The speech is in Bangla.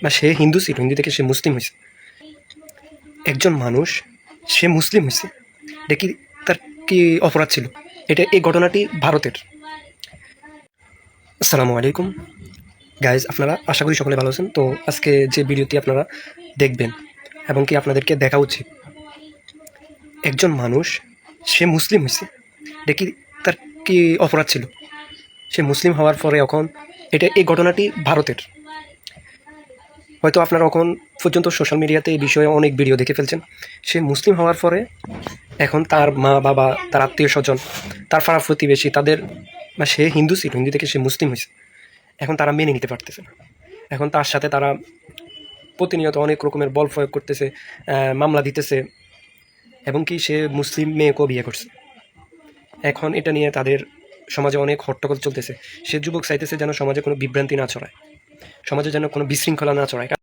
বা সে হিন্দু ছিল, হিন্দু থেকে সে মুসলিম হয়েছে। একজন মানুষ সে মুসলিম হয়েছে, এটা কি তার কি অপরাধ ছিল? এই ঘটনাটি ভারতের। আসসালামু আলাইকুম গাইজ, আপনারা আশা করি সকলে ভালো আছেন। তো আজকে যে ভিডিওটি আপনারা দেখবেন এবং কি আপনাদেরকে দেখা উচিত, একজন মানুষ সে মুসলিম হয়েছে, এটা কি তার কি অপরাধ ছিল? সে মুসলিম হওয়ার পরে এখন এই ঘটনাটি ভারতের। হয়তো আপনারা এখন পর্যন্ত সোশ্যাল মিডিয়াতে এই বিষয়ে অনেক ভিডিও দেখে ফেলছেন। সে মুসলিম হওয়ার পরে এখন তার মা বাবা, তার আত্মীয় স্বজন, তার পাড়া প্রতিবেশী, তাদের সে হিন্দু ছিল, হিন্দু থেকে সে মুসলিম হয়েছে, এখন তারা মেনে নিতে পারতেছে না। এখন তার সাথে তারা প্রতিনিয়ত অনেক রকমের বল প্রয়োগ করতেছে, মামলা দিতেছে, এবং কি সে মুসলিম মেয়েকেও বিয়ে করছে। এখন এটা নিয়ে তাদের সমাজে অনেক হট্টগোল চলতেছে। সে যুবক চাইতেছে যেন সমাজে কোনো বিভ্রান্তি না ছড়ায়, সমাজে যেন কোনো বিশৃঙ্খলা না ছড়ায়।